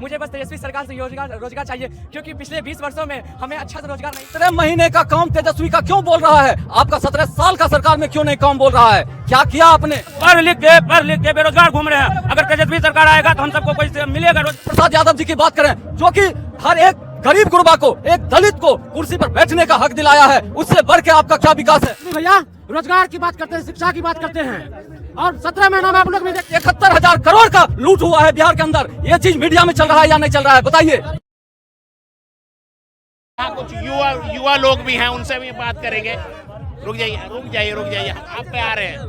मुझे बस तेजस्वी सरकार से रोजगार चाहिए, क्योंकि पिछले 20 वर्षों में हमें अच्छा से रोजगार नहीं। 17 महीने का काम तेजस्वी का क्यों बोल रहा है? आपका 17 साल का सरकार में क्यों नहीं काम बोल रहा है? क्या किया आपने? पढ़ लिख के बेरोजगार घूम रहे हैं। अगर तेजस्वी सरकार आएगा तो हम सबको कोई मिलेगा। प्रसाद यादव जी की बात करें, जो कि हर एक गरीब गुरबा को, एक दलित को कुर्सी पर बैठने का हक दिलाया है, उससे बढ़ के आपका क्या विकास है? भैया रोजगार की बात करते हैं, शिक्षा की बात करते हैं, और 17 महीनों में आप लोग भी 71,000 करोड़ का लूट हुआ है बिहार के अंदर। ये चीज मीडिया में चल रहा है या नहीं चल रहा है, बताइए। कुछ युवा लोग भी हैं, उनसे भी बात करेंगे। रुक जाइए, आप पे आ रहे हैं,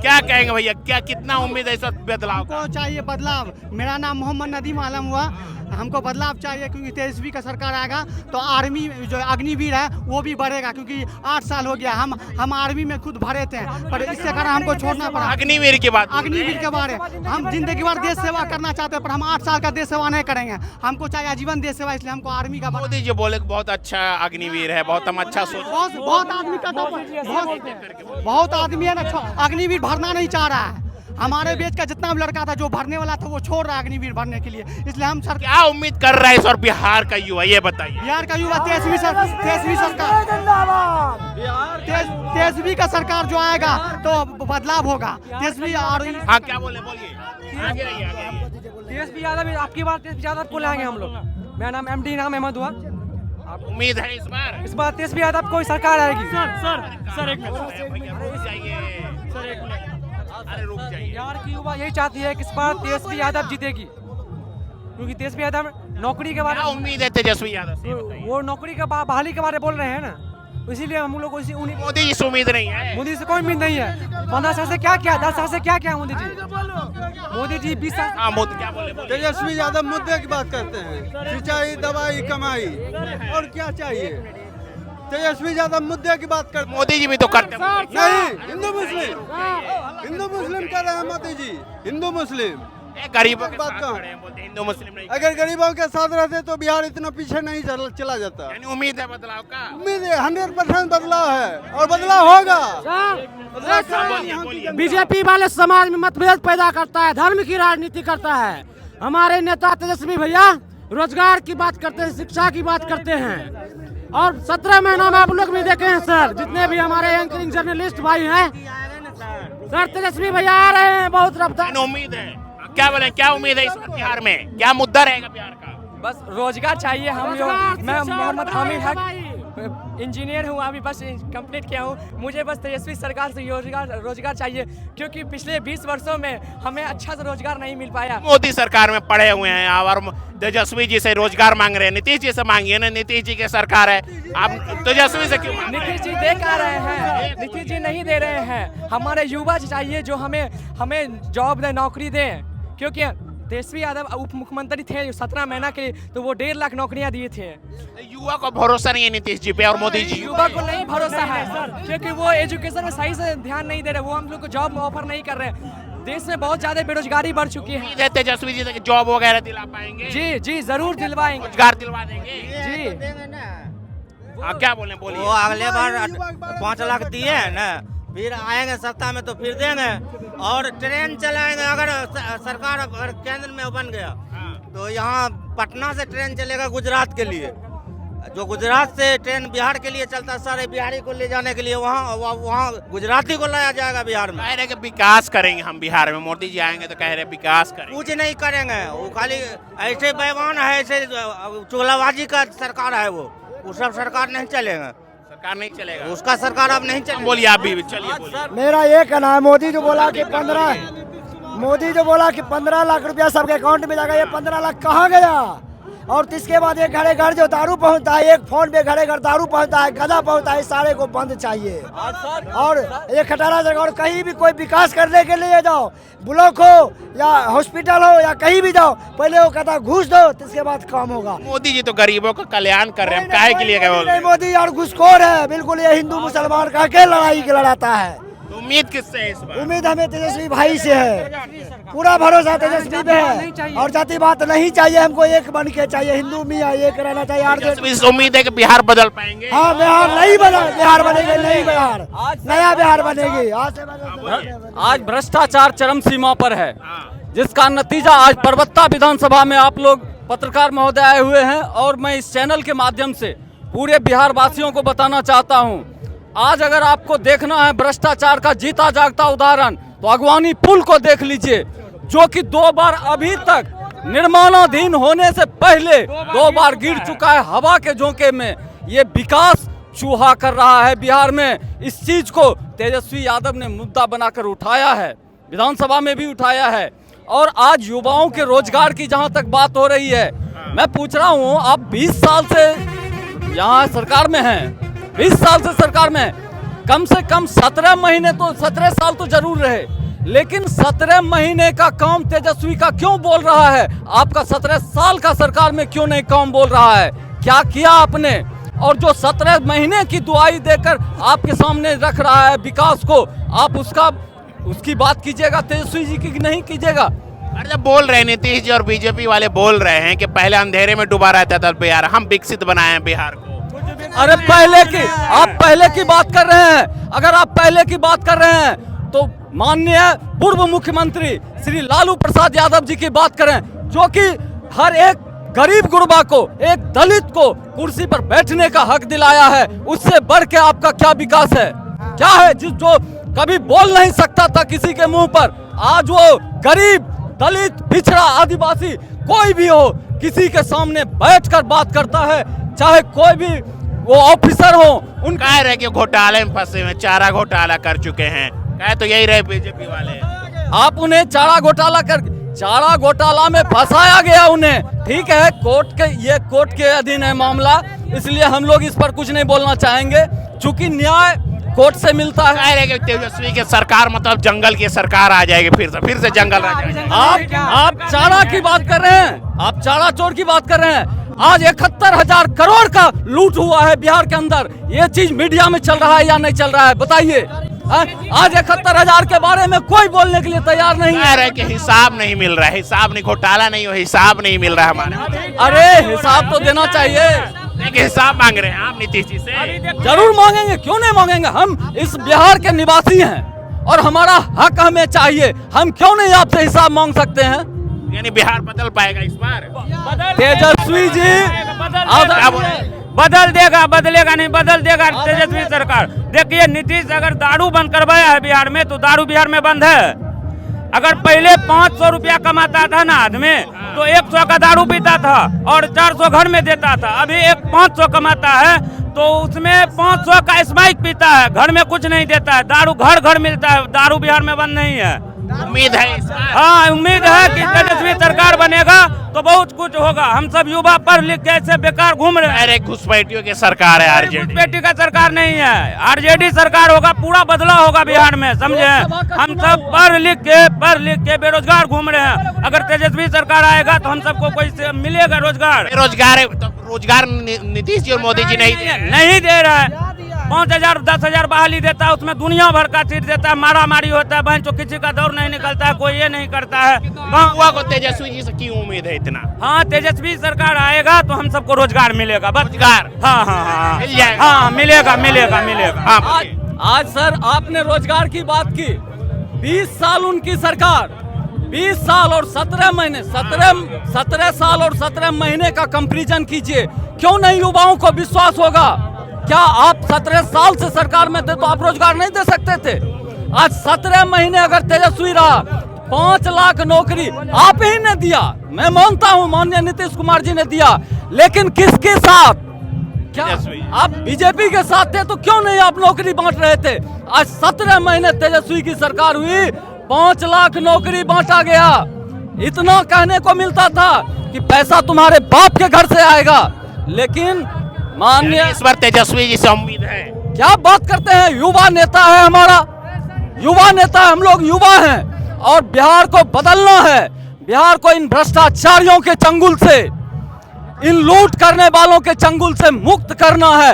क्या कहेंगे भैया? क्या कितना उम्मीद है इस वक्त बदलाव का? हमको चाहिए बदलाव। मेरा नाम मोहम्मद नदीम आलम हुआ। हमको बदलाव चाहिए, क्योंकि तेजस्वी का सरकार आएगा तो आर्मी जो अग्निवीर है वो भी बढ़ेगा, क्योंकि 8 साल हो गया हम आर्मी में खुद भरे थे, पर इससे कारण हमको छोड़ना पड़ा। अग्निवीर की बात, अग्निवीर के बारे हम जिंदगी भर देश सेवा करना चाहते हैं, पर हम 8 साल का देश सेवा नहीं करेंगे। हमको चाहिए आजीवन देश सेवा, इसलिए हमको आर्मी का। मोदी जी बोले बहुत अच्छा अग्निवीर है, बहुत हम अच्छा सोच। बहुत आदमी का बहुत आदमी है ना अग्निवीर भरना नहीं चाह रहा है। हमारे बेच का जितना भी लड़का था जो भरने वाला था वो छोड़ रहा है अग्निवीर भरने के लिए, इसलिए हम सर क्या उम्मीद कर रहा है इस और बिहार का युवा, ये बताइए। बिहार का युवा तेजस्वी का सरकार जो आएगा तो बदलाव होगा। तेजस्वी और हाँ क्या बोलिए, आगे रहिए। तेजस्वी यादव, आपकी बात तेजस्वी यादव को लाएंगे हम लोग। मेरा नाम MD नाम अहमद हुआ। उम्मीद है इस बार तेजस्वी यादव कोई सरकार आएगी। सर एक अरे रुक जाइए। बिहार की युवा यही चाहती है कि इस बार तेजस्वी यादव जीतेगी, क्योंकि तेजस्वी यादव नौकरी के बारे में उम्मीद है तेजस्वी यादव से, वो नौकरी का बहाली के बारे में बोल रहे हैं ना, इसीलिए हम लोग मोदी जी से उम्मीद नहीं है। मोदी से कोई उम्मीद नहीं है। 15 साल से क्या किया, 10 साल से क्या किया मोदी जी 20 साल। हाँ मोदी क्या बोले? तेजस्वी यादव मुद्दे की बात करते हैं, सिंचाई, दवाई, कमाई, और क्या चाहिए? तेजस्वी यादव मुद्दे की बात करते हैं। मोदी जी भी तो करते हैं। नहीं, हिंदू मुस्लिम कर रहे हैं मोदी जी, हिंदू मुस्लिम। गरीबों के बात साथ कहाँ? खड़े हैं, बोलते हिंदू मुस्लिम नहीं। अगर गरीबों के साथ रहते तो बिहार इतना पीछे नहीं चला जाता। यानी उम्मीद है बदलाव का। उम्मीद है 100% बदलाव है, और बदलाव होगा। बीजेपी वाले समाज में मतभेद पैदा करता है, धर्म की राजनीति करता है। हमारे नेता तेजस्वी भैया रोजगार की बात करते हैं, शिक्षा की बात करते हैं, और 17 महीनों में आप लोग भी देखे हैं सर, जितने भी हमारे एंकरिंग जर्नलिस्ट भाई हैं सर, तेजस्वी भैया आ रहे हैं बहुत रफ्तार। उम्मीद है, क्या बोले, क्या उम्मीद है इस वक्त बिहार में? क्या मुद्दा रहेगा बिहार का? बस रोजगार चाहिए। हम लोग, मैं मोहम्मद हामिद हक इंजीनियर हूँ, अभी बस कंप्लीट किया हूँ। मुझे बस तेजस्वी सरकार से रोजगार चाहिए, क्योंकि पिछले 20 वर्षों में हमें अच्छा से रोजगार नहीं मिल पाया। मोदी सरकार में पड़े हुए हैं और तेजस्वी जी से रोजगार मांग रहे हैं। नीतीश जी से मांगिए ना, नीतीश जी की सरकार है, आप तेजस्वी से क्यों? नीतीश जी दे कर रहे हैं, नीतीश जी नहीं दे रहे हैं। हमारे युवा चाहिए जो हमें जॉब दे, नौकरी दे, क्योंकि तेजस्वी यादव उप मुख्यमंत्री थे 17 महीना के, तो वो 1.5 लाख नौकरियां दिए थे। युवा को भरोसा नहीं है नीतीश जी पे और मोदी जी। युवा को नहीं भरोसा है, क्योंकि वो एजुकेशन में सही से ध्यान नहीं दे रहे, वो हम लोग को जॉब ऑफर नहीं कर रहे। देश में बहुत ज्यादा बेरोजगारी बढ़ चुकी है। तेजस्वी जी से जॉब वगैरह दिला पाएंगे? जी जरूर दिलवाएंगे, रोजगार दिलवा देंगे जी। क्या बोले, बोलिए। वो अगले बार 5 लाख दिए है ना, फिर आएंगे सत्ता में तो फिर देंगे, और ट्रेन चलाएंगे। अगर सरकार अगर केंद्र में बन गया तो यहाँ पटना से ट्रेन चलेगा गुजरात के लिए, जो गुजरात से ट्रेन बिहार के लिए चलता है, सारे बिहारी को ले जाने के लिए वहाँ गुजराती को लाया जाएगा बिहार में। कह रहे कि विकास करेंगे हम बिहार में, मोदी जी आएंगे तो कह रहे विकास करेंगे। कुछ नहीं करेंगे, वो खाली ऐसे बेईमान है, ऐसे चोलाबाजी का सरकार है। वो सब सरकार नहीं चलेगा, सरकार नहीं चलेगा, उसका सरकार अब नहीं चलेगा। बोलिए आप भी, चलिए। मेरा ये कहना है, मोदी जो बोला कि 15 लाख रुपया सबके अकाउंट में जाएगा, ये 15 लाख कहाँ गया? और इसके बाद एक घरे घर जो दारू पहुंचता है, एक फोन पे घरे घर दारू पहुंचता है, गधा पहुंचता है, सारे को बंद चाहिए। और ये खटारा जगह, और कहीं भी कोई विकास करने के लिए जाओ, ब्लॉक हो या हॉस्पिटल हो या कहीं भी जाओ, पहले वो कहता घूस दो, तो इसके बाद काम होगा। मोदी जी तो गरीबों का कल्याण कर रहे हैं, काहे के लिए नहीं, मोदी और घुसखोर है बिल्कुल। ये हिंदू मुसलमान का के लड़ाई लड़ाता है। उम्मीद किससे है इस बार? उम्मीद हमें तेजस्वी भाई से है, पूरा भरोसा तेजस्वी पे है, और जाति बात नहीं चाहिए हमको, एक बन के चाहिए, हिंदू मियाँ एक रहना चाहिए। उम्मीद है कि बिहार बदल पाएंगे। हाँ, बिहार नहीं बना, बिहार बनेगी, नई बिहार, नया बिहार बनेगी। आज भ्रष्टाचार चरम सीमा पर है, जिसका नतीजा आज परबत्ता विधानसभा में आप लोग पत्रकार महोदय आए हुए हैं और मैं इस चैनल के माध्यम से पूरे बिहार वासियों को बताना चाहता हूं, आज अगर आपको देखना है भ्रष्टाचार का जीता जागता उदाहरण तो अगवानी पुल को देख लीजिए, जो कि 2 बार अभी तक निर्माणाधीन होने से पहले 2 बार गिर चुका है हवा के झोंके में। ये विकास चूहा कर रहा है बिहार में। इस चीज को तेजस्वी यादव ने मुद्दा बनाकर उठाया है, विधानसभा में भी उठाया है। और आज युवाओं के रोजगार की जहां तक बात हो रही है, मैं पूछ रहा हूं, आप 20 साल से यहाँ सरकार में हैं, 20 साल से सरकार में हैं, कम से कम 17 महीने तो 17 साल तो जरूर रहे, लेकिन 17 महीने का काम तेजस्वी का क्यों बोल रहा है? आपका 17 साल का सरकार में क्यों नहीं काम बोल रहा है? क्या किया आपने? और जो 17 महीने की दुआई देकर आपके सामने रख रहा है विकास को, आप उसकी बात कीजिएगा, तेजस्वी जी की नहीं कीजिएगा। अरे जब बोल रहे हैं नीतीश जी और बीजेपी वाले बोल रहे हैं कि पहले अंधेरे में डूबा रहता था बिहार, हम विकसित बनाए हैं बिहार को। अरे आप पहले की बात कर रहे हैं। अगर आप पहले की बात कर रहे हैं तो माननीय पूर्व मुख्यमंत्री श्री लालू प्रसाद यादव जी की बात करें, जो कि हर एक गरीब गुरबा को, एक दलित को कुर्सी पर बैठने का हक दिलाया है। उससे बढ़ के आपका क्या विकास है? क्या है जो कभी बोल नहीं सकता था किसी के मुंह पर, आज वो गरीब, दलित, पिछड़ा, आदिवासी कोई भी हो, किसी के सामने बैठकर बात करता है, चाहे कोई भी वो ऑफिसर हो। उनका कह रहे कि घोटाले में फंसे हुए, चारा घोटाला कर चुके हैं, कहे तो यही रहे बीजेपी वाले। आप उन्हें चारा घोटाला में फंसाया गया उन्हें, ठीक है, कोर्ट के अधीन है मामला, इसलिए हम लोग इस पर कुछ नहीं बोलना चाहेंगे, चूंकि न्याय कोर्ट से मिलता है। कह रहे कि तेजस्वी की सरकार मतलब जंगल की सरकार आ जाएगी, फिर से जंगल रह जाएगा। आप चारा की बात कर रहे हैं, आप चारा चोर की बात कर रहे हैं। आज 71,000 करोड़ का लूट हुआ है बिहार के अंदर, ये चीज मीडिया में चल रहा है या नहीं चल रहा है बताइए? आज 71,000 के बारे में कोई बोलने के लिए तैयार नहीं कह रहे कि हिसाब नहीं मिल रहा है, हिसाब नहीं, घोटाला नहीं हो, हिसाब नहीं मिल रहा है हमारे। अरे हिसाब तो देना चाहिए, लेकिन हिसाब मांग रहे हैं आप नीतीश जी से। जरूर मांगेंगे, क्यों नहीं मांगेंगे? हम इस बिहार के निवासी हैं और हमारा हक हमें चाहिए, हम क्यों नहीं आपसे हिसाब मांग सकते हैं? यानी बिहार बदल पाएगा इस बार? तेजस्वी जी बदलेगा नहीं, बदल देगा तेजस्वी सरकार। देखिए नीतीश अगर दारू बंद करवाया है बिहार में, तो दारू बिहार में बंद है। अगर पहले 500 रुपया कमाता था ना आदमी, तो 100 का दारू पीता था और 400 घर में देता था। अभी 500 कमाता है तो उसमें 500 का स्माइक पीता है, घर में कुछ नहीं देता है। दारू घर घर मिलता है, दारू बिहार में बंद नहीं है। उम्मीद है इस बार? हाँ, उम्मीद है कि तेजस्वी सरकार बनेगा तो बहुत कुछ होगा। हम सब युवा पढ़ लिख के ऐसे बेकार घूम रहे हैं। अरे घुसपैठियों की सरकार है, आरजेडी। घुसपैठी का सरकार नहीं है, आरजेडी सरकार होगा, पूरा बदलाव होगा बिहार में, समझे? हम सब पढ़ लिख के बेरोजगार घूम रहे हैं। अगर तेजस्वी सरकार आएगा तो हम सबको कोई मिलेगा रोजगार। रोजगार नीतीश जी और मोदी जी नहीं दे रहा है। 5,000 10,000 बहाली देता है, उसमें दुनिया भर का चीज देता है, मारा मारी होता है, बहन, तो किसी का दौर नहीं निकलता है, कोई ये नहीं करता है। युवा को तेजस्वी जी से क्यों उम्मीद है इतना? हाँ, तेजस्वी सरकार आएगा तो हम सबको रोजगार मिलेगा, रोजगार। हाँ मिल जाएगा। हाँ, मिलेगा। हाँ, आज सर आपने रोजगार की बात की, 20 साल उनकी सरकार, 20 साल और 17 महीने, 17 साल और 17 महीने का कंपैरिजन कीजिए, क्यों नहीं युवाओं को विश्वास होगा? क्या आप 17 साल से सरकार में थे तो आप रोजगार नहीं दे सकते थे? आज 17 महीने अगर तेजस्वी रहा, 5 लाख नौकरी आप ही ने दिया, मैं मानता हूं माननीय नीतीश कुमार जी ने दिया, लेकिन किसके साथ? क्या आप बीजेपी के साथ थे तो क्यों नहीं आप नौकरी बांट रहे थे? आज 17 महीने तेजस्वी की सरकार हुई, 5 लाख नौकरी बांटा गया। इतना कहने को मिलता था कि पैसा तुम्हारे बाप के घर से आएगा, लेकिन माननीय इस बार तेजस्वी जी से उम्मीद है। क्या बात करते हैं? युवा नेता है हमारा, युवा नेता, हम लोग युवा हैं और बिहार को बदलना है। बिहार को इन भ्रष्टाचारियों के चंगुल से, इन लूट करने वालों के चंगुल से मुक्त करना है।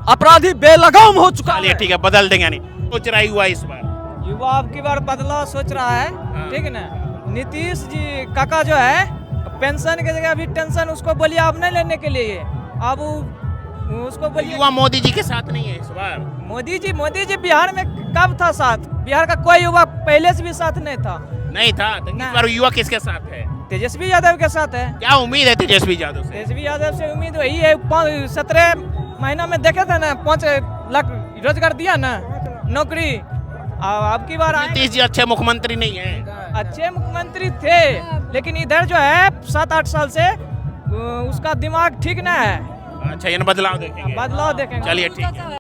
अपराधी बेलगाम हो चुका है। ठीक है, बदल देंगे नहीं सोच रहा हुआ इस बार? युवा अब की बार बदलाव सोच रहा है, ठीक है ना? नीतीश जी काका जो है, पेंशन की जगह अभी टेंशन उसको बोलिए आप नहीं लेने के लिए, अब उसको बोलिए। युवा मोदी जी के साथ नहीं है इस बार? मोदी जी बिहार में कब था साथ? बिहार का कोई युवा पहले से भी साथ नहीं था। नहीं था, तो इस बार युवा किसके साथ है? तेजस्वी यादव के साथ है। क्या उम्मीद है तेजस्वी यादव से? तेजस्वी यादव से उम्मीद वही है, 17 महीना में देखे थे ना 5 लाख रोजगार दिया ना, नौकरी। अब की बार नीतीश जी अच्छे मुख्यमंत्री नहीं है। अच्छे मुख्यमंत्री थे, लेकिन इधर जो है 7-8 साल से उसका दिमाग ठीक ना है। अच्छा, इन बदलाव देखेंगे। बदलाव देखेंगे। चलिए ठीक है।